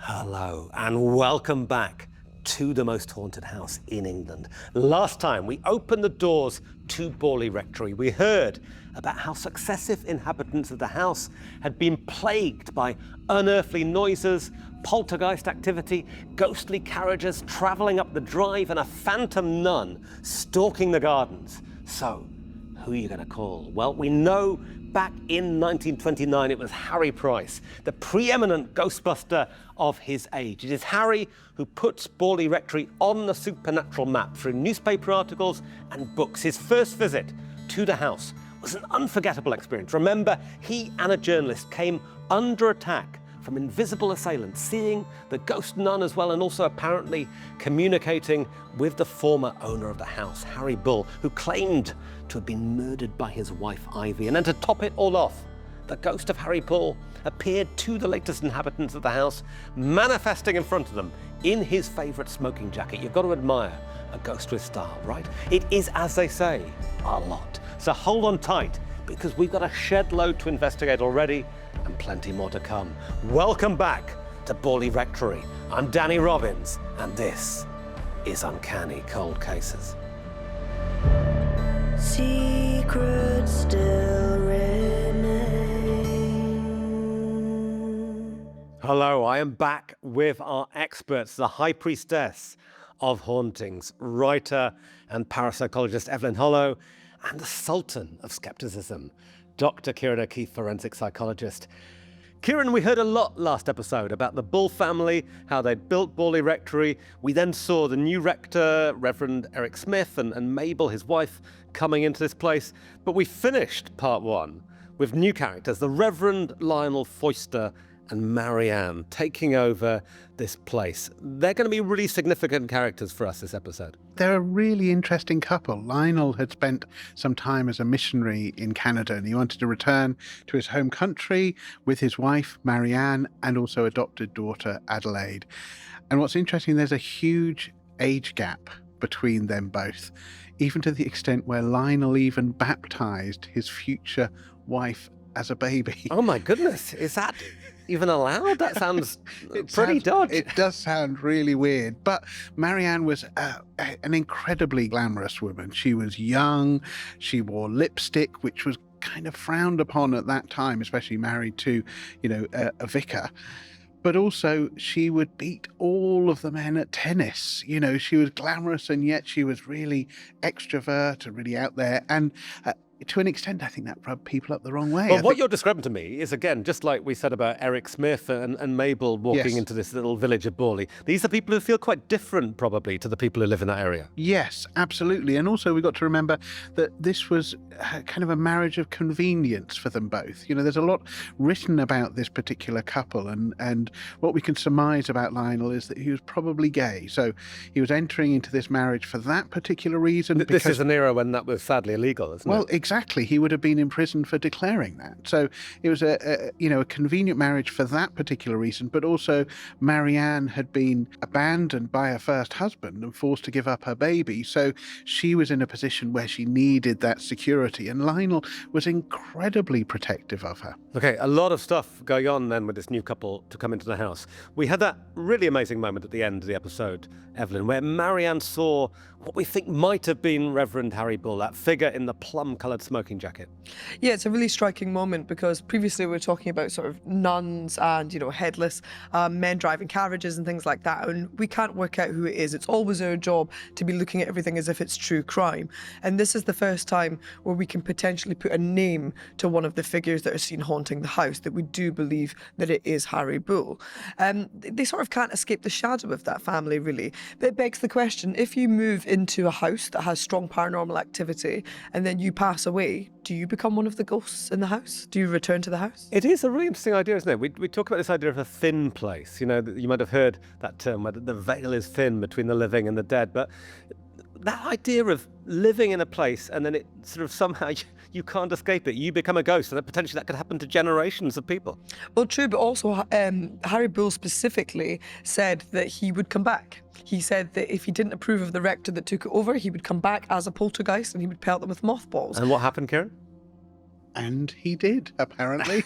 Hello and welcome back to the most haunted house in England. Last time we opened the doors to Borley Rectory. We heard about how successive inhabitants of the house had been plagued by unearthly noises, poltergeist activity, ghostly carriages travelling up the drive, and a phantom nun stalking the gardens. So, who are you going to call? Well, we know back in 1929 it was Harry Price, the preeminent ghostbuster of his age. It is Harry who puts Borley Rectory on the supernatural map through newspaper articles and books. His first visit to the house was an unforgettable experience. Remember, he and a journalist came under attack from invisible assailants, seeing the ghost nun as well, and also apparently communicating with the former owner of the house, Harry Bull, who claimed to have been murdered by his wife, Ivy. And then to top it all off, the ghost of Harry Bull appeared to the latest inhabitants of the house, manifesting in front of them in his favourite smoking jacket. You've got to admire a ghost with style, right? It is, as they say, a lot. So hold on tight, because we've got a shed load to investigate already, and plenty more to come. Welcome back to Borley Rectory. I'm Danny Robbins, and this is Uncanny Cold Cases. Secrets still remain. Hello, I am back with our experts, the High Priestess of Hauntings, writer and parapsychologist Evelyn Hollow, and the Sultan of Skepticism, Dr. Ciaran O'Keefe, forensic psychologist. Ciaran, we heard a lot last episode about the Bull family, how they'd built Borley Rectory. We then saw the new rector, Reverend Eric Smith, and Mabel, his wife, coming into this place. But we finished part one with new characters, the Reverend Lionel Foyster and Marianne taking over this place. They're going to be really significant characters for us this episode. They're a really interesting couple. Lionel had spent some time as a missionary in Canada, and he wanted to return to his home country with his wife, Marianne, and also adopted daughter, Adelaide. And what's interesting, there's a huge age gap between them both, even to the extent where Lionel even baptized his future wife as a baby. Oh my goodness, is that even allowed? That sounds pretty dodgy. It does sound really weird. But Marianne was an incredibly glamorous woman. She was young. She wore lipstick, which was kind of frowned upon at that time, especially married to, a vicar. But also, she would beat all of the men at tennis. She was glamorous, and yet she was really extrovert and really out there. And to an extent, I think that rubbed people up the wrong way. Well, what you're describing to me is, again, just like we said about Eric Smith and Mabel walking into this little village of Borley. These are people who feel quite different, probably, to the people who live in that area. Yes, absolutely. And also, we've got to remember that this was kind of a marriage of convenience for them both. There's a lot written about this particular couple, and what we can surmise about Lionel is that he was probably gay. So he was entering into this marriage for that particular reason. This is an era when that was sadly illegal, isn't it? Well, exactly. He would have been imprisoned for declaring that. So it was a convenient marriage for that particular reason. But also, Marianne had been abandoned by her first husband and forced to give up her baby. So she was in a position where she needed that security. And Lionel was incredibly protective of her. Okay, a lot of stuff going on then with this new couple to come into the house. We had that really amazing moment at the end of the episode, Evelyn, where Marianne saw what we think might have been Reverend Harry Bull, that figure in the plum-coloured smoking jacket. Yeah, it's a really striking moment, because previously we were talking about sort of nuns and, headless men driving carriages and things like that, and we can't work out who it is. It's always our job to be looking at everything as if it's true crime. And this is the first time where we can potentially put a name to one of the figures that are seen haunting the house, that we do believe that it is Harry Bull. They sort of can't escape the shadow of that family, really. But it begs the question, if you move into a house that has strong paranormal activity and then you pass away, do you become one of the ghosts in the house? Do you return to the house? It is a really interesting idea, isn't it? We talk about this idea of a thin place. You might have heard that term, where the veil is thin between the living and the dead. But that idea of living in a place and then it sort of somehow you can't escape it. You become a ghost, and potentially that could happen to generations of people. Well, true, but also Harry Bull specifically said that he would come back. He said that if he didn't approve of the rector that took it over, he would come back as a poltergeist and he would pelt them with mothballs. And what happened, Ciaran? And he did, apparently.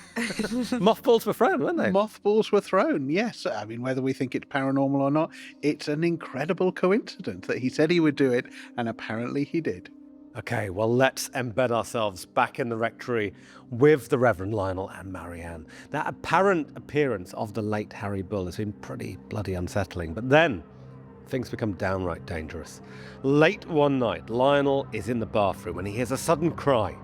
Mothballs were thrown, weren't they? Mothballs were thrown, yes. I mean, whether we think it's paranormal or not, it's an incredible coincidence that he said he would do it, and apparently he did. Okay, well, let's embed ourselves back in the rectory with the Reverend Lionel and Marianne. That apparent appearance of the late Harry Bull has been pretty bloody unsettling, but then things become downright dangerous. Late one night, Lionel is in the bathroom and he hears a sudden cry.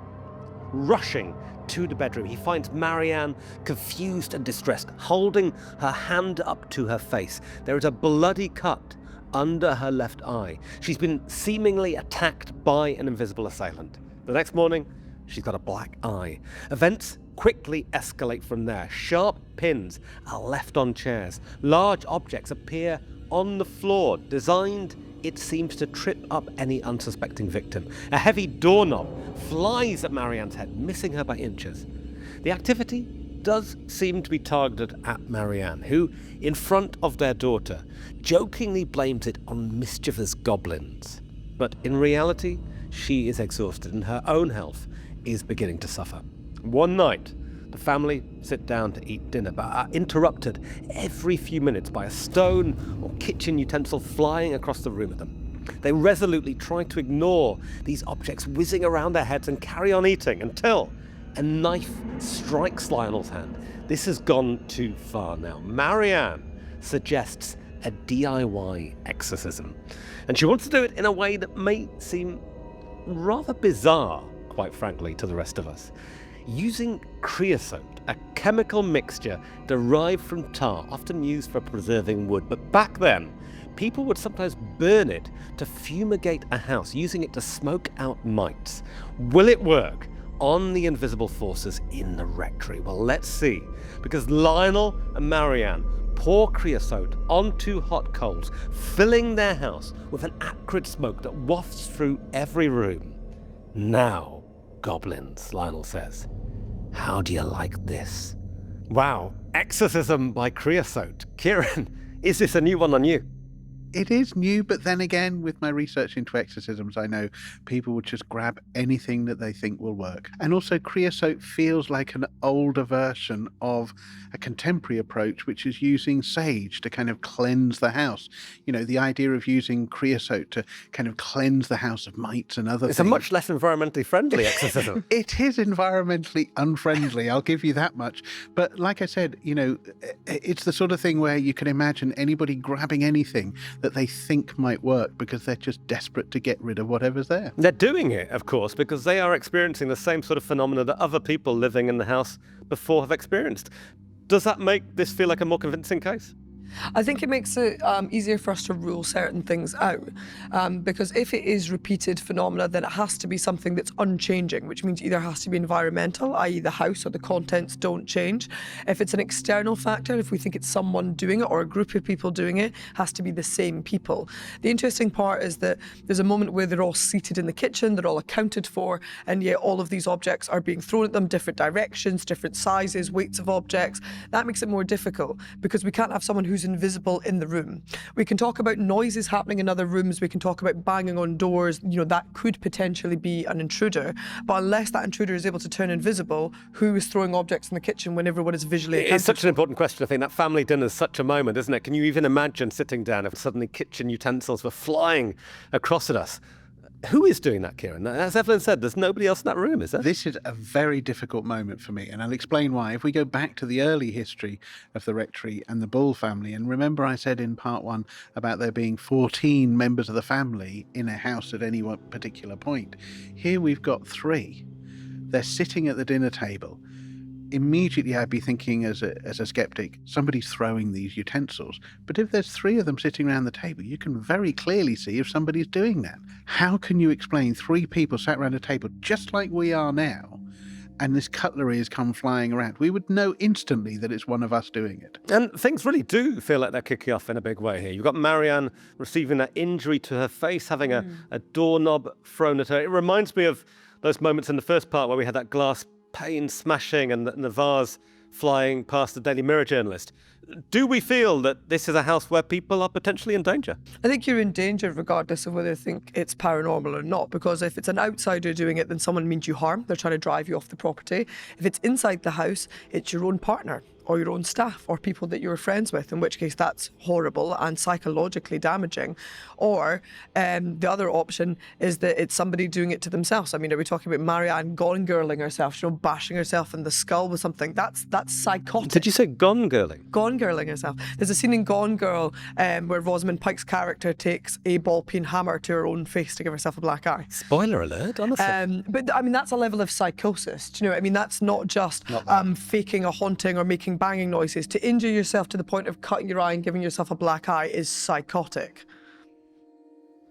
Rushing to the bedroom, he finds Marianne confused and distressed, holding her hand up to her face. There is a bloody cut under her left eye. She's been seemingly attacked by an invisible assailant. The next morning, she's got a black eye. Events quickly escalate from there. Sharp pins are left on chairs. Large objects appear on the floor, designed, it seems, to trip up any unsuspecting victim. A heavy doorknob flies at Marianne's head, missing her by inches. The activity does seem to be targeted at Marianne, who, in front of their daughter, jokingly blames it on mischievous goblins. But in reality, she is exhausted and her own health is beginning to suffer. One night, the family sit down to eat dinner, but are interrupted every few minutes by a stone or kitchen utensil flying across the room at them. They resolutely try to ignore these objects whizzing around their heads and carry on eating until a knife strikes Lionel's hand. This has gone too far now. Marianne suggests a DIY exorcism, and she wants to do it in a way that may seem rather bizarre, quite frankly, to the rest of us. Using creosote, a chemical mixture derived from tar, often used for preserving wood. But back then, people would sometimes burn it to fumigate a house, using it to smoke out mites. Will it work on the invisible forces in the rectory? Well, let's see. Because Lionel and Marianne pour creosote onto hot coals, filling their house with an acrid smoke that wafts through every room. Now, goblins, Lionel says. How do you like this? Wow, exorcism by creosote. Ciaran, is this a new one on you? It is new, but then again, with my research into exorcisms, I know people would just grab anything that they think will work. And also, creosote feels like an older version of a contemporary approach, which is using sage to kind of cleanse the house. You know, the idea of using creosote to kind of cleanse the house of mites and other things. It's a much less environmentally friendly exorcism. It is environmentally unfriendly, I'll give you that much. But like I said, you know, it's the sort of thing where you can imagine anybody grabbing anything that they think might work because they're just desperate to get rid of whatever's there. They're doing it, of course, because they are experiencing the same sort of phenomena that other people living in the house before have experienced. Does that make this feel like a more convincing case? I think it makes it easier for us to rule certain things out, because if it is repeated phenomena, then it has to be something that's unchanging, which means either has to be environmental, i.e. the house or the contents don't change. If it's an external factor, if we think it's someone doing it or a group of people doing it, has to be the same people. The interesting part is that there's a moment where they're all seated in the kitchen, they're all accounted for, and yet all of these objects are being thrown at them, different directions, different sizes, weights of objects. That makes it more difficult because we can't have someone who's invisible in the room. We can talk about noises happening in other rooms, we can talk about banging on doors, you know, that could potentially be an intruder, but unless that intruder is able to turn invisible, who is throwing objects in the kitchen when everyone is visually accounted It's such an important question. I think that family dinner is such a moment, isn't it? Can you even imagine sitting down if suddenly kitchen utensils were flying across at us? Who is doing that, Ciaran? As Evelyn said, there's nobody else in that room, is there? This is a very difficult moment for me, and I'll explain why. If we go back to the early history of the rectory and the Bull family, and remember I said in part 1 about there being 14 members of the family in a house at any one particular point. Here we've got 3. They're sitting at the dinner table. Immediately I'd be thinking as a skeptic, somebody's throwing these utensils. But if there's 3 of them sitting around the table, you can very clearly see if somebody's doing that. How can you explain 3 people sat around a table just like we are now, and this cutlery has come flying around? We would know instantly that it's one of us doing it. And things really do feel like they're kicking off in a big way here. You've got Marianne receiving that injury to her face, having a doorknob thrown at her. It reminds me of those moments in the first part where we had that glass pane smashing and the vase flying past the Daily Mirror journalist. Do we feel that this is a house where people are potentially in danger? I think you're in danger regardless of whether you think it's paranormal or not, because if it's an outsider doing it, then someone means you harm. They're trying to drive you off the property. If it's inside the house, it's your own partner or your own staff or people that you're friends with, in which case that's horrible and psychologically damaging. Or the other option is that it's somebody doing it to themselves. I mean, are we talking about Marianne gone-girling herself, bashing herself in the skull with something? That's psychotic. Did you say gone-girling? Gone-girling herself. There's a scene in Gone Girl where Rosamund Pike's character takes a ball-peen hammer to her own face to give herself a black eye. Spoiler alert, honestly. But I mean, that's a level of psychosis. Do you know what I mean? That's not just faking a haunting or making banging noises. To injure yourself to the point of cutting your eye and giving yourself a black eye is psychotic.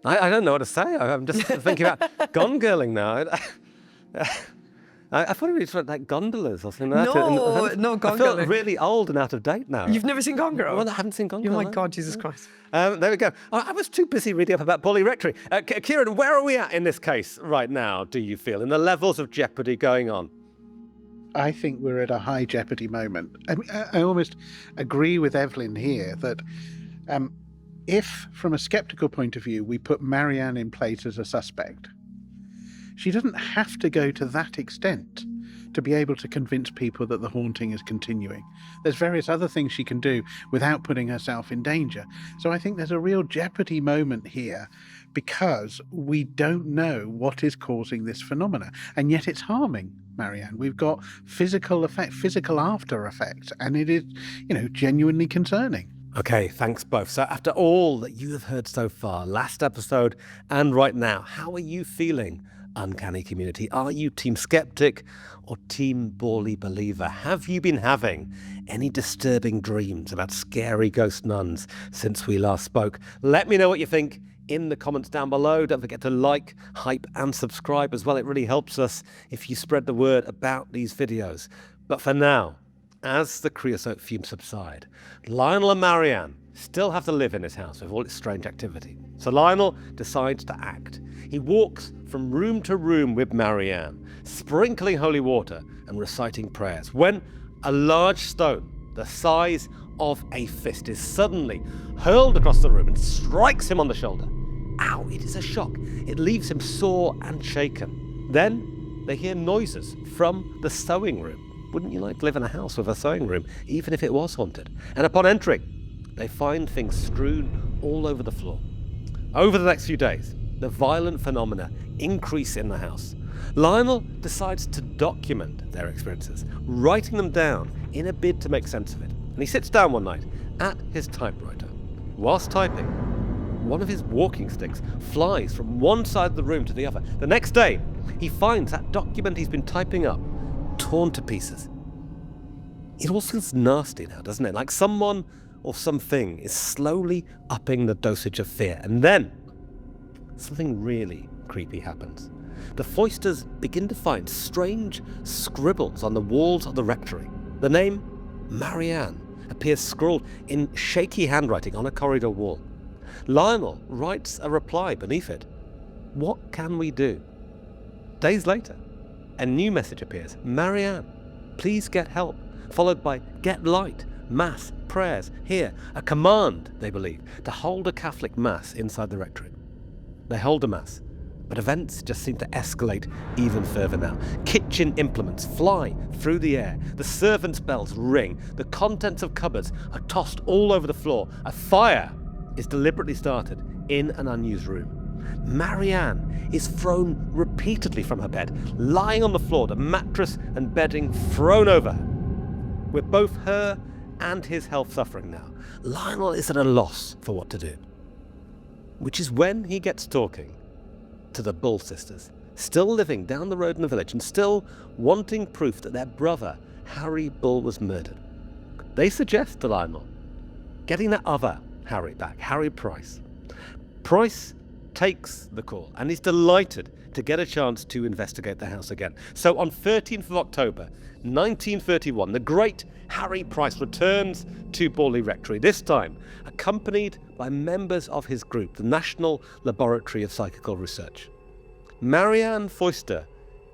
I don't know what to say. I'm just thinking about gone-girling now. I thought it was like gondolas or something like that. No, Gone I Girl. feel really old and out of date now. You've never seen Gone Girl? Well, I haven't seen Gone Oh Girl. my no. God, Jesus Christ. There we go. I was too busy reading up about Borley Rectory. Ciaran, where are we at in this case right now, do you feel, in the levels of jeopardy going on? I think we're at a high jeopardy moment. I almost agree with Evelyn here that if, from a skeptical point of view, we put Marianne in place as a suspect, she doesn't have to go to that extent to be able to convince people that the haunting is continuing. There's various other things she can do without putting herself in danger. So I think there's a real jeopardy moment here because we don't know what is causing this phenomena, and yet it's harming Marianne. We've got physical after effects, and it is, genuinely concerning. Okay, thanks both. So after all that you have heard so far, last episode and right now, how are you feeling, Uncanny community? Are you Team Skeptic or Team Borley Believer? Have you been having any disturbing dreams about scary ghost nuns since we last spoke? Let me know what you think in the comments down below. Don't forget to like, hype and subscribe as well. It really helps us if you spread the word about these videos. But for now, as the creosote fumes subside, Lionel and Marianne still have to live in this house with all its strange activity. So Lionel decides to act. He walks from room to room with Marianne, sprinkling holy water and reciting prayers, when a large stone the size of a fist is suddenly hurled across the room and strikes him on the shoulder. Ow, it is a shock. It leaves him sore and shaken. Then they hear noises from the sewing room. Wouldn't you like to live in a house with a sewing room, even if it was haunted? And upon entering, they find things strewn all over the floor. Over the next few days, the violent phenomena increase in the house. Lionel decides to document their experiences, writing them down in a bid to make sense of it. And he sits down one night at his typewriter. Whilst typing, one of his walking sticks flies from one side of the room to the other. The next day, he finds that document he's been typing up torn to pieces. It all feels nasty now, doesn't it? Like someone or something is slowly upping the dosage of fear. And then something really creepy happens. The Foysters begin to find strange scribbles on the walls of the rectory. The name Marianne appears scrawled in shaky handwriting on a corridor wall. Lionel writes a reply beneath it. What can we do? Days later, a new message appears. Marianne, please get help. Followed by get light, mass, prayers. Here, a command, they believe, to hold a Catholic mass inside the rectory. They hold a mass, but events just seem to escalate even further now. Kitchen implements fly through the air. The servants' bells ring. The contents of cupboards are tossed all over the floor. A fire is deliberately started in an unused room. Marianne is thrown repeatedly from her bed, lying on the floor, the mattress and bedding thrown over her. With both her and his health suffering now, Lionel is at a loss for what to do. Which is when he gets talking to the Bull sisters, still living down the road in the village and still wanting proof that their brother, Harry Bull, was murdered. They suggest to Lionel getting that other Harry back, Harry Price. Price takes the call and is delighted to get a chance to investigate the house again. So on 13th of October, 1931, the great Harry Price returns to Borley Rectory, this time accompanied by members of his group, the National Laboratory of Psychical Research. Marianne Foyster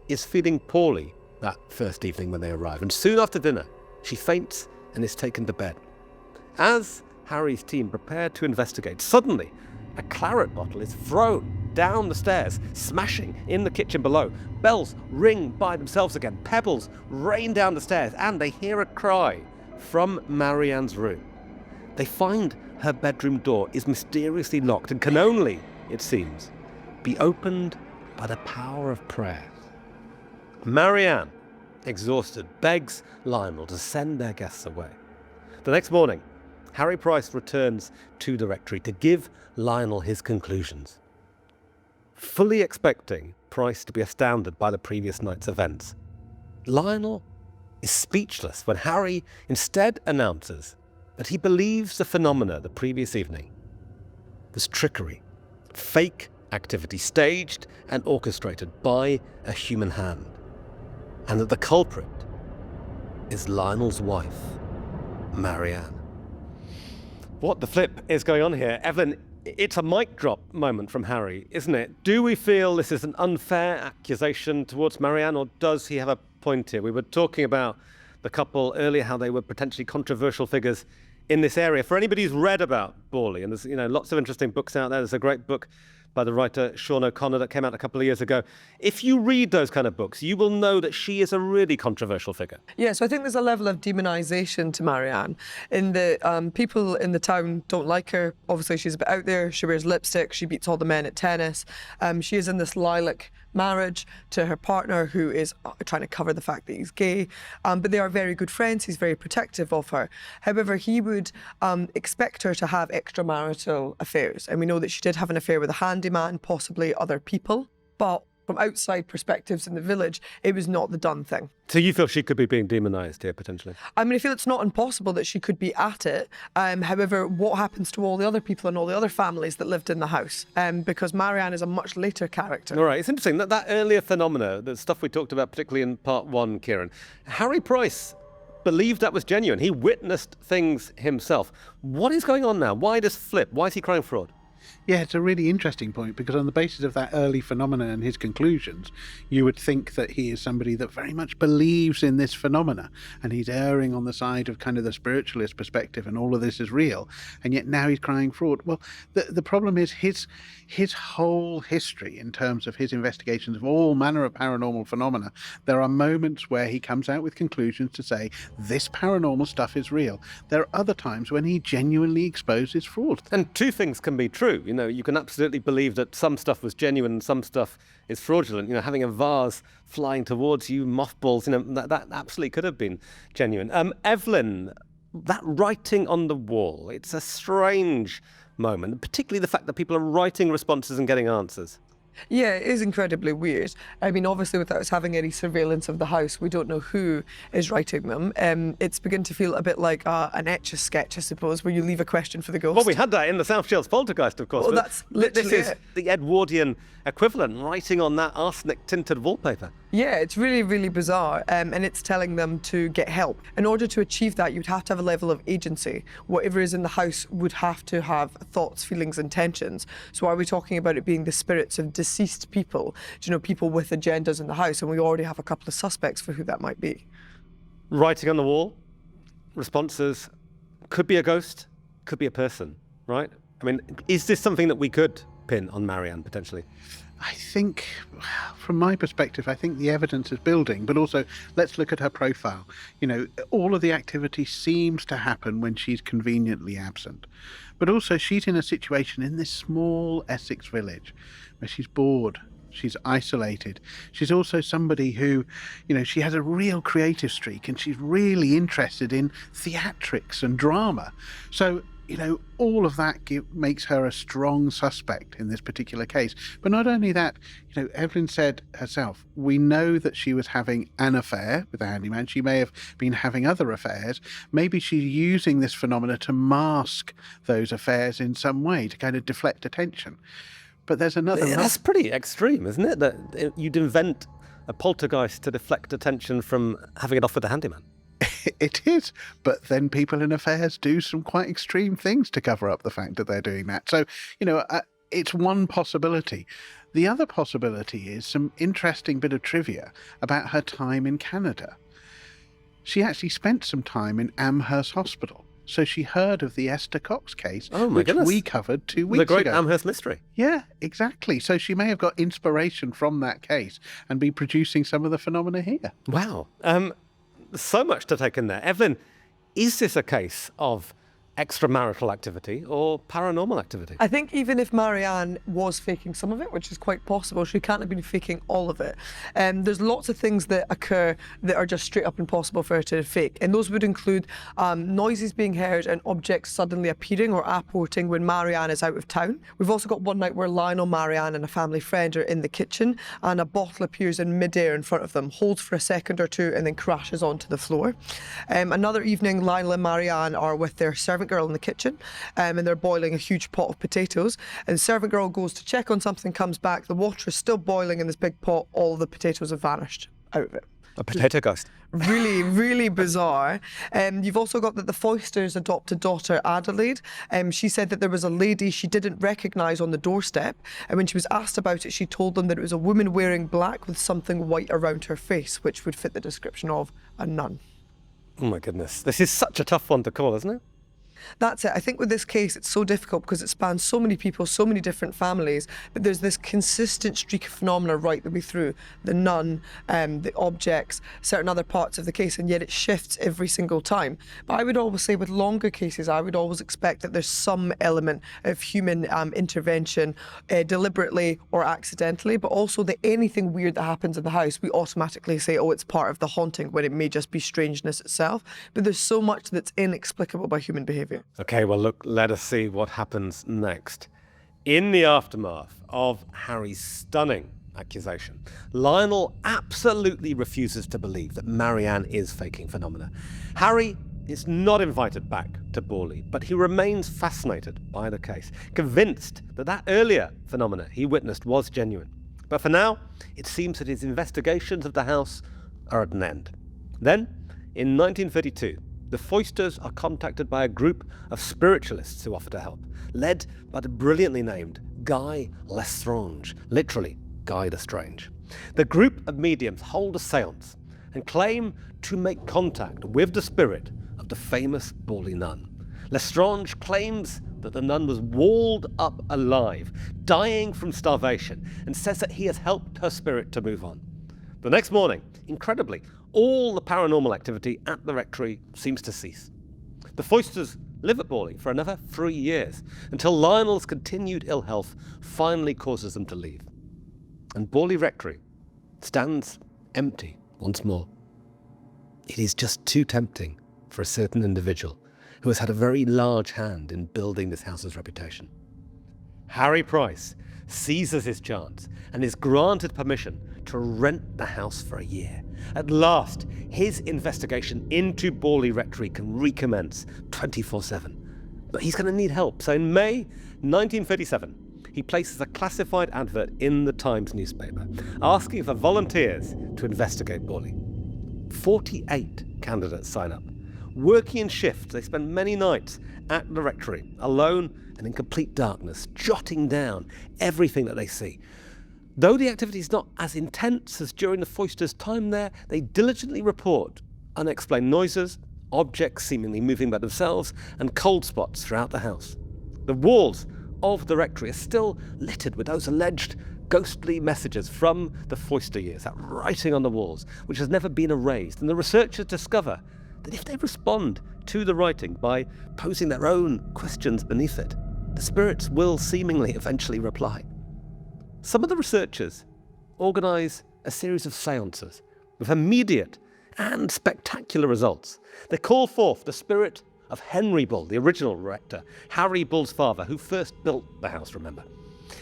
is feeling poorly that first evening when they arrive, and soon after dinner, she faints and is taken to bed. As Harry's team prepare to investigate, suddenly a claret bottle is thrown down the stairs, smashing in the kitchen below. Bells ring by themselves again, pebbles rain down the stairs, and they hear a cry from Marianne's room. They find her bedroom door is mysteriously locked and can only, it seems, be opened by the power of prayer. Marianne, exhausted, begs Lionel to send their guests away. The next morning, Harry Price returns to the rectory to give Lionel his conclusions. Fully expecting Price to be astounded by the previous night's events, Lionel is speechless when Harry instead announces that he believes the phenomena the previous evening was trickery, fake activity staged and orchestrated by a human hand, and that the culprit is Lionel's wife, Marianne. What the flip is going on here? Evelyn, it's a mic drop moment from Harry, isn't it? Do we feel this is an unfair accusation towards Marianne, or does he have a point here? We were talking about the couple earlier, how they were potentially controversial figures in this area. For anybody who's read about Borley, and there's lots of interesting books out there. There's a great book by the writer Sean O'Connor that came out a couple of years ago. If you read those kind of books, you will know that she is a really controversial figure. Yeah, so I think there's a level of demonisation to Marianne in the people in the town don't like her. Obviously, she's a bit out there. She wears lipstick. She beats all the men at tennis. She is in this lilac marriage to her partner, who is trying to cover the fact that he's gay. But they are very good friends. He's very protective of her. However, he would expect her to have extramarital affairs. And we know that she did have an affair with a handyman, possibly other people. But from outside perspectives in the village, it was not the done thing. So you feel she could be being demonised here, potentially? I mean, I feel it's not impossible that she could be at it. However, what happens to all the other people and all the other families that lived in the house? Because Marianne is a much later character. All right, it's interesting that earlier phenomena, the stuff we talked about, particularly in part one, Ciaran, Harry Price believed that was genuine. He witnessed things himself. What is going on now? Why this flip? Why is he crying fraud? Yeah, it's a really interesting point, because on the basis of that early phenomena and his conclusions, you would think that he is somebody that very much believes in this phenomena, and he's erring on the side of kind of the spiritualist perspective, and all of this is real, and yet now he's crying fraud. Well, the problem is his whole history in terms of his investigations of all manner of paranormal phenomena. There are moments where he comes out with conclusions to say this paranormal stuff is real. There are other times when he genuinely exposes fraud. And two things can be true. You can absolutely believe that some stuff was genuine and some stuff is fraudulent. Having a vase flying towards you, mothballs, that absolutely could have been genuine. Evelyn, that writing on the wall, it's a strange moment, particularly the fact that people are writing responses and getting answers. Yeah, it is incredibly weird. I mean, obviously, without us having any surveillance of the house, we don't know who is writing them. It's begun to feel a bit like an Etch-a-Sketch, I suppose, where you leave a question for the ghost. Well, we had that in the South Shields Poltergeist, of course. Well, that's literally This is the Edwardian equivalent, writing on that arsenic-tinted wallpaper. Yeah, it's really, really bizarre, and it's telling them to get help. In order to achieve that, you'd have to have a level of agency. Whatever is in the house would have to have thoughts, feelings, intentions. So are we talking about it being the spirits of deceased people? People with agendas in the house, and we already have a couple of suspects for who that might be. Writing on the wall, responses, could be a ghost, could be a person, right? I mean, is this something that we could pin on Marianne, potentially? I think, from my perspective, I think the evidence is building, but also let's look at her profile. All of the activity seems to happen when she's conveniently absent. But also she's in a situation in this small Essex village where she's bored, she's isolated. She's also somebody who, she has a real creative streak, and she's really interested in theatrics and drama. So, all of that makes her a strong suspect in this particular case. But not only that, Evelyn said herself, we know that she was having an affair with the handyman. She may have been having other affairs. Maybe she's using this phenomena to mask those affairs in some way, to kind of deflect attention. But there's another... That's pretty extreme, isn't it? That you'd invent a poltergeist to deflect attention from having it off with the handyman. It is, but then people in affairs do some quite extreme things to cover up the fact that they're doing that. So, it's one possibility. The other possibility is some interesting bit of trivia about her time in Canada. She actually spent some time in Amherst Hospital. So she heard of the Esther Cox case, Oh, my which goodness. we covered 2 weeks The Great ago. Amherst Mystery. Yeah, exactly. So she may have got inspiration from that case and be producing some of the phenomena here. Wow. So much to take in there. Evelyn, is this a case of extramarital activity or paranormal activity? I think even if Marianne was faking some of it, which is quite possible, she can't have been faking all of it. There's lots of things that occur that are just straight up impossible for her to fake. And those would include noises being heard and objects suddenly appearing or apporting when Marianne is out of town. We've also got one night where Lionel, Marianne and a family friend are in the kitchen and a bottle appears in midair in front of them, holds for a second or two and then crashes onto the floor. Another evening, Lionel and Marianne are with their servant girl in the kitchen and they're boiling a huge pot of potatoes, and the servant girl goes to check on something, comes back, the water is still boiling in this big pot, all the potatoes have vanished out of it. A potato ghost. Really, really bizarre. You've also got that the Foyster's adopted daughter, Adelaide, she said that there was a lady she didn't recognise on the doorstep, and when she was asked about it, she told them that it was a woman wearing black with something white around her face, which would fit the description of a nun. Oh my goodness. This is such a tough one to call, isn't it? That's it. I think with this case, it's so difficult because it spans so many people, so many different families, but there's this consistent streak of phenomena right the way through. The nun, the objects, certain other parts of the case, and yet it shifts every single time. But I would always say with longer cases, I would always expect that there's some element of human intervention, deliberately or accidentally, but also that anything weird that happens in the house, we automatically say, oh, it's part of the haunting, when it may just be strangeness itself. But there's so much that's inexplicable by human behaviour. Okay, well, look, let us see what happens next. In the aftermath of Harry's stunning accusation, Lionel absolutely refuses to believe that Marianne is faking phenomena. Harry is not invited back to Borley, but he remains fascinated by the case, convinced that that earlier phenomena he witnessed was genuine. But for now, it seems that his investigations of the house are at an end. Then, in 1932, the Foysters are contacted by a group of spiritualists who offer to help, led by the brilliantly named Guy Lestrange, literally Guy the Strange. The group of mediums hold a seance and claim to make contact with the spirit of the famous Borley nun. Lestrange claims that the nun was walled up alive, dying from starvation, and says that he has helped her spirit to move on. The next morning, incredibly, all the paranormal activity at the rectory seems to cease. The Foysters live at Borley for another 3 years, until Lionel's continued ill health finally causes them to leave. And Borley Rectory stands empty once more. It is just too tempting for a certain individual who has had a very large hand in building this house's reputation. Harry Price seizes his chance and is granted permission to rent the house for a year. At last, his investigation into Borley Rectory can recommence 24/7. But he's going to need help, so in May 1937, he places a classified advert in the Times newspaper, asking for volunteers to investigate Borley. 48 candidates sign up. Working in shifts, they spend many nights at the rectory, alone and in complete darkness, jotting down everything that they see. Though the activity is not as intense as during the Foysters' time there, they diligently report unexplained noises, objects seemingly moving by themselves, and cold spots throughout the house. The walls of the rectory are still littered with those alleged ghostly messages from the Foyster years, that writing on the walls, which has never been erased. And the researchers discover that if they respond to the writing by posing their own questions beneath it, the spirits will seemingly eventually reply. Some of the researchers organise a series of seances with immediate and spectacular results. They call forth the spirit of Henry Bull, the original rector, Harry Bull's father, who first built the house, remember.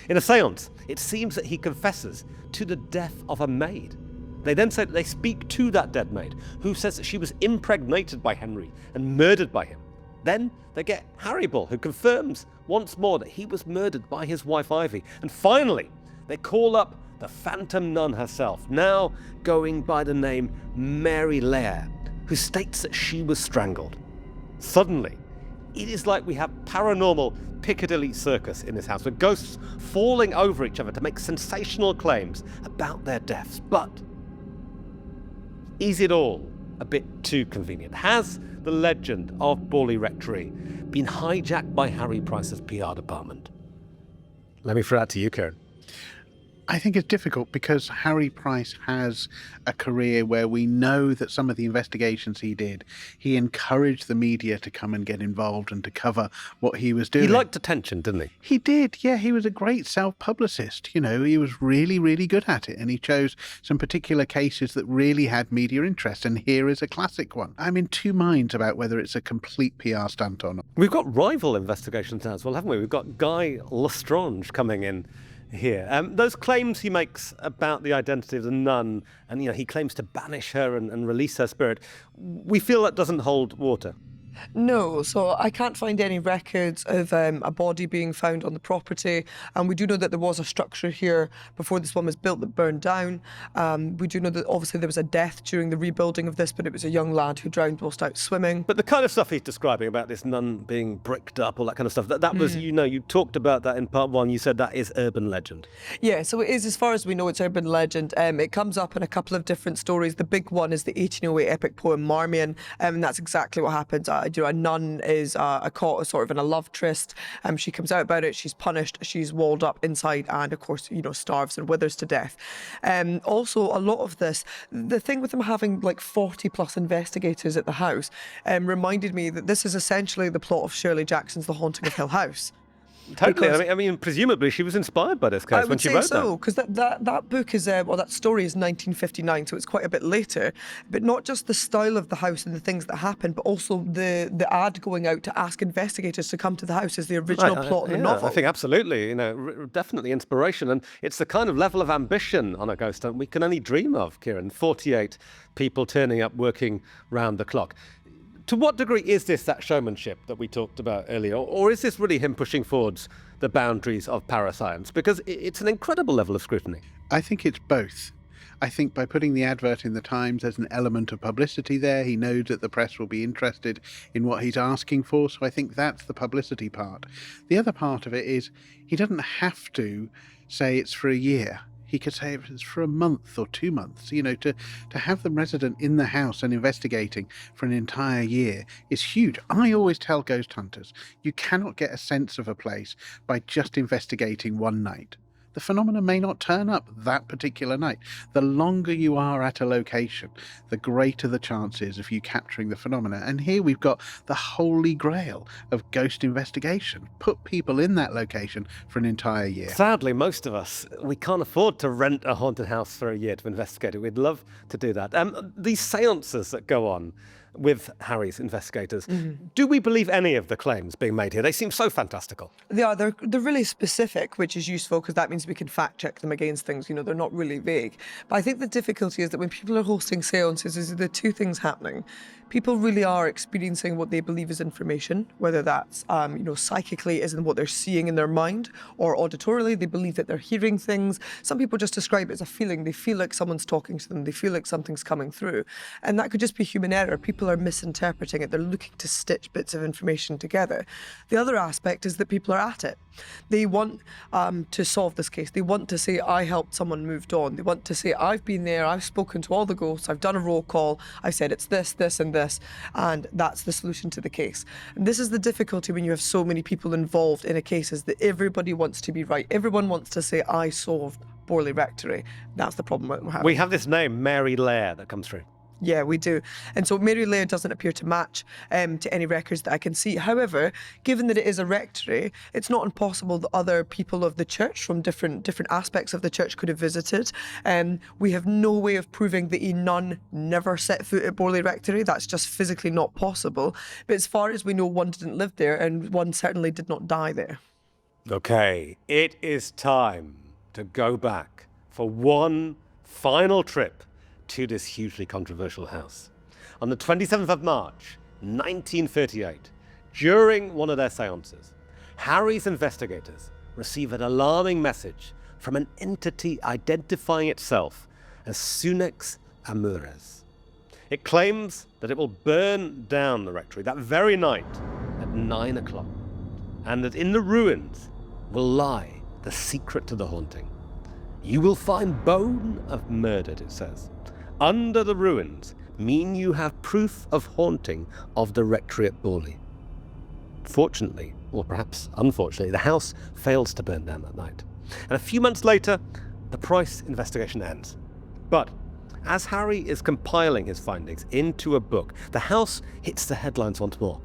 In a seance, it seems that he confesses to the death of a maid. They then say that they speak to that dead maid, who says that she was impregnated by Henry and murdered by him. Then they get Harry Bull, who confirms once more that he was murdered by his wife Ivy. And finally, they call up the phantom nun herself, now going by the name Mary Lair, who states that she was strangled. Suddenly, it is like we have paranormal Piccadilly Circus in this house, with ghosts falling over each other to make sensational claims about their deaths. But is it all a bit too convenient? Has the legend of Borley Rectory been hijacked by Harry Price's PR department? Let me throw that to you, Ciaran. I think it's difficult because Harry Price has a career where we know that some of the investigations he did, he encouraged the media to come and get involved and to cover what he was doing. He liked attention, didn't he? He did, yeah. He was a great self-publicist. You know, he was really, really good at it. And he chose some particular cases that really had media interest. And here is a classic one. I'm in two minds about whether it's a complete PR stunt or not. We've got rival investigations now as well, haven't we? We've got Guy Lestrange coming in here. Those claims he makes about the identity of the nun, and he claims to banish her and release her spirit, we feel that doesn't hold water. No, so I can't find any records of a body being found on the property. And we do know that there was a structure here before this one was built that burned down. We do know that obviously there was a death during the rebuilding of this, but it was a young lad who drowned whilst out swimming. But the kind of stuff he's describing about this nun being bricked up, all that kind of stuff, that was, you talked about that in part one. You said that is urban legend. Yeah, so it is, as far as we know, it's urban legend. It comes up in a couple of different stories. The big one is the 1808 epic poem Marianne, and that's exactly what happens. A nun is caught sort of in a love tryst. She comes out about it. She's punished. She's walled up inside, and of course, starves and withers to death. Also, a lot of this, the thing with them having like 40 plus investigators at the house, reminded me that this is essentially the plot of Shirley Jackson's The Haunting of Hill House. Totally. I mean, presumably she was inspired by this case when she wrote that. I would say so, because that book is, that story is 1959, so it's quite a bit later. But not just the style of the house and the things that happen, but also the ad going out to ask investigators to come to the house is the original plot of the novel. I think absolutely, definitely inspiration. And it's the kind of level of ambition on a ghost hunt we can only dream of, Ciaran. 48 people turning up, working round the clock. To what degree is this that showmanship that we talked about earlier? Or is this really him pushing forwards the boundaries of parascience? Because it's an incredible level of scrutiny. I think it's both. I think by putting the advert in the Times, there's an element of publicity there. He knows that the press will be interested in what he's asking for. So I think that's the publicity part. The other part of it is he doesn't have to say it's for a year. He could say it's for a month or 2 months. To have them resident in the house and investigating for an entire year is huge. I always tell ghost hunters, you cannot get a sense of a place by just investigating one night. The phenomena may not turn up that particular night. The longer you are at a location, the greater the chances of you capturing the phenomena. And here we've got the holy grail of ghost investigation. Put people in that location for an entire year. Sadly, most of us, we can't afford to rent a haunted house for a year to investigate it. We'd love to do that. These seances that go on with Harry's investigators, do we believe any of the claims being made here? They seem so fantastical. They are. They're really specific, which is useful because that means we can fact check them against things. They're not really vague. But I think the difficulty is that when people are hosting seances, is there are two things happening. People really are experiencing what they believe is information, whether that's, psychically as in what they're seeing in their mind, or auditorily, they believe that they're hearing things. Some people just describe it as a feeling. They feel like someone's talking to them. They feel like something's coming through. And that could just be human error. People are misinterpreting it. They're looking to stitch bits of information together. The other aspect is that people are at it. They want to solve this case. They want to say, I helped someone moved on. They want to say, I've been there, I've spoken to all the ghosts, I've done a roll call, I've said it's this, this and this, and that's the solution to the case. And this is the difficulty when you have so many people involved in a case, is that everybody wants to be right. Everyone wants to say, I solved Borley Rectory. That's the problem we're having. We have this name, Mary Lair, that comes through. Yeah, we do. And so Mary Lair doesn't appear to match to any records that I can see. However, given that it is a rectory, it's not impossible that other people of the church from different aspects of the church could have visited. We have no way of proving that a nun never set foot at Borley Rectory. That's just physically not possible. But as far as we know, one didn't live there, and one certainly did not die there. Okay, it is time to go back for one final trip to this hugely controversial house. On the 27th of March, 1938, during one of their seances, Harry's investigators receive an alarming message from an entity identifying itself as Sunex Amures. It claims that it will burn down the rectory that very night at 9 o'clock, and that in the ruins will lie the secret to the haunting. You will find bone of murdered, it says, under the ruins mean you have proof of haunting of the rectory at Borley. Fortunately, or perhaps unfortunately, the house fails to burn down that night. And a few months later, the Price investigation ends. But as Harry is compiling his findings into a book, the house hits the headlines once more.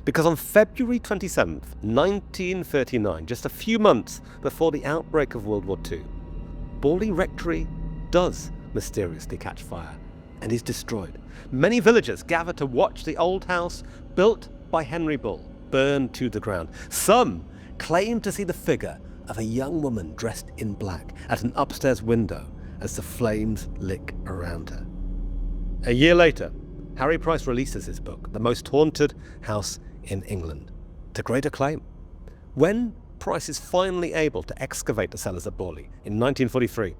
Because on February 27th, 1939, just a few months before the outbreak of World War II, Borley Rectory does mysteriously catch fire and is destroyed. Many villagers gather to watch the old house built by Henry Bull burn to the ground. Some claim to see the figure of a young woman dressed in black at an upstairs window as the flames lick around her. A year later, Harry Price releases his book, The Most Haunted House in England, to great acclaim. When Price is finally able to excavate the cellars at Borley in 1943,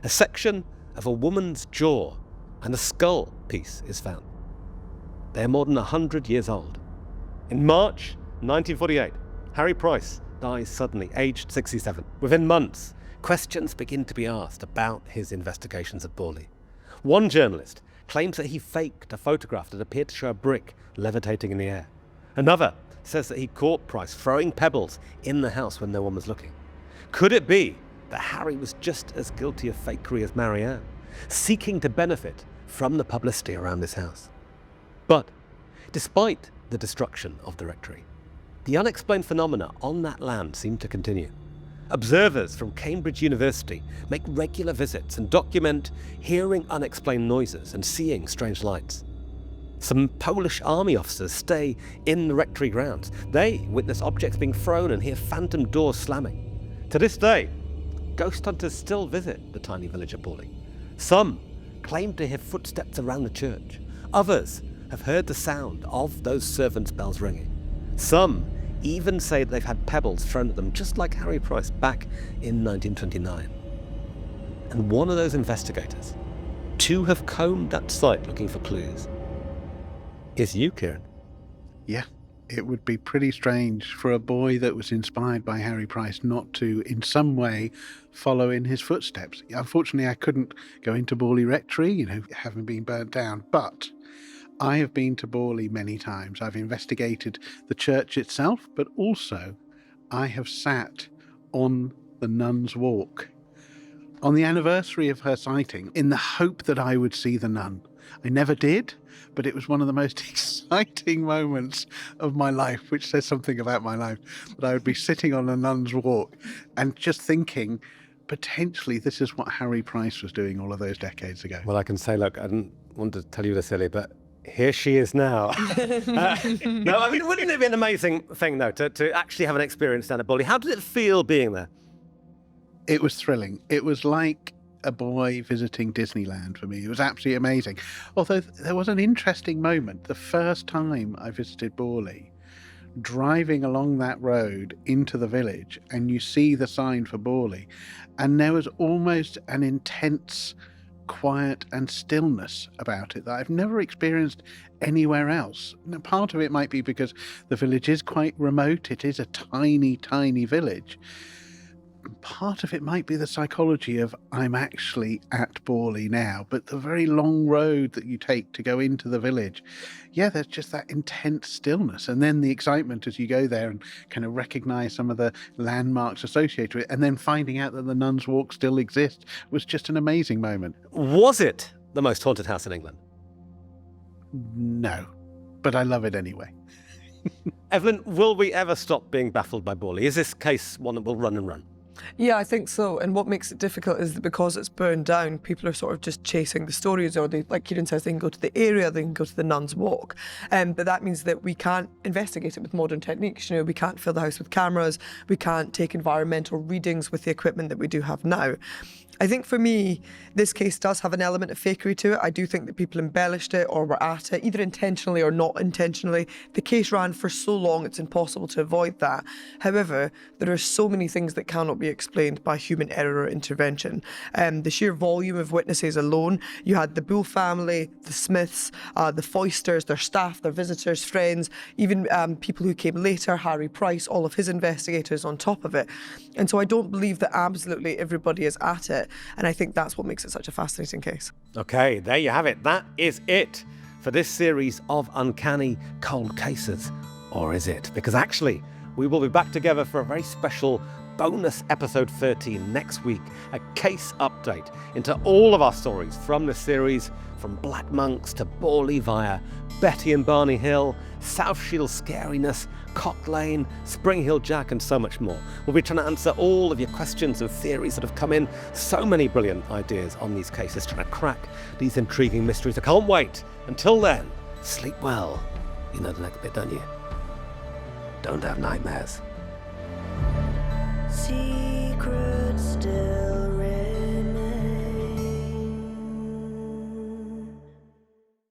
a section of a woman's jaw and a skull piece is found. They are more than 100 years old. In March 1948, Harry Price dies suddenly, aged 67. Within months, questions begin to be asked about his investigations at Borley. One journalist claims that he faked a photograph that appeared to show a brick levitating in the air. Another says that he caught Price throwing pebbles in the house when no one was looking. Could it be that Harry was just as guilty of fakery as Marianne, seeking to benefit from the publicity around this house? But despite the destruction of the rectory, the unexplained phenomena on that land seem to continue. Observers from Cambridge University make regular visits and document hearing unexplained noises and seeing strange lights. Some Polish army officers stay in the rectory grounds. They witness objects being thrown and hear phantom doors slamming. To this day, ghost hunters still visit the tiny village of Borley. Some claim to hear footsteps around the church. Others have heard the sound of those servants' bells ringing. Some even say that they've had pebbles thrown at them, just like Harry Price back in 1929. And one of those investigators, to have combed that site looking for clues, is you, Ciaran. Yeah, it would be pretty strange for a boy that was inspired by Harry Price not to, in some way, follow in his footsteps. Unfortunately, I couldn't go into Borley Rectory, having been burnt down, but I have been to Borley many times. I've investigated the church itself, but also I have sat on the Nun's Walk on the anniversary of her sighting in the hope that I would see the nun. I never did, but it was one of the most exciting moments of my life, which says something about my life, that I would be sitting on a Nun's Walk and just thinking, potentially this is what Harry Price was doing all of those decades ago. Well, I can say, look, I didn't want to tell you this, silly, but here she is now. No, I mean, wouldn't it be an amazing thing, though, to actually have an experience down at Borley? How did it feel being there? It was thrilling. It was like a boy visiting Disneyland for me. It was absolutely amazing. Although there was an interesting moment. The first time I visited Borley, driving along that road into the village, and you see the sign for Borley, and there was almost an intense quiet and stillness about it that I've never experienced anywhere else. Now, part of it might be because the village is quite remote. It is a tiny, tiny village. Part of it might be the psychology of I'm actually at Borley now, but the very long road that you take to go into the village, yeah, there's just that intense stillness. And then the excitement as you go there and kind of recognize some of the landmarks associated with it, and then finding out that the Nun's Walk still exists was just an amazing moment. Was it the most haunted house in England? No, but I love it anyway. Evelyn, will we ever stop being baffled by Borley? Is this case one that will run and run? Yeah, I think so. And what makes it difficult is that because it's burned down, people are sort of just chasing the stories, or they, like Ciaran says, they can go to the area, they can go to the Nun's Walk. But that means that we can't investigate it with modern techniques. We can't fill the house with cameras, we can't take environmental readings with the equipment that we do have now. I think for me, this case does have an element of fakery to it. I do think that people embellished it or were at it, either intentionally or not intentionally. The case ran for so long, it's impossible to avoid that. However, there are so many things that cannot be explained by human error or intervention. The sheer volume of witnesses alone, you had the Bull family, the Smiths, the Foysters, their staff, their visitors, friends, even people who came later, Harry Price, all of his investigators on top of it. And so I don't believe that absolutely everybody is at it. it. And I think that's what makes it such a fascinating case. Okay, there you have it. That is it for this series of Uncanny Cold Cases. Or is it? Because actually, we will be back together for a very special bonus episode 13 next week, a case update into all of our stories from the series, from Black Monks to Borley via Betty and Barney Hill, South Shield Scariness, Cock Lane, Spring Hill Jack, and so much more. We'll be trying to answer all of your questions and theories that have come in. So many brilliant ideas on these cases, trying to crack these intriguing mysteries. I can't wait. Until then, sleep well. You know the next bit, don't you? Don't have nightmares. See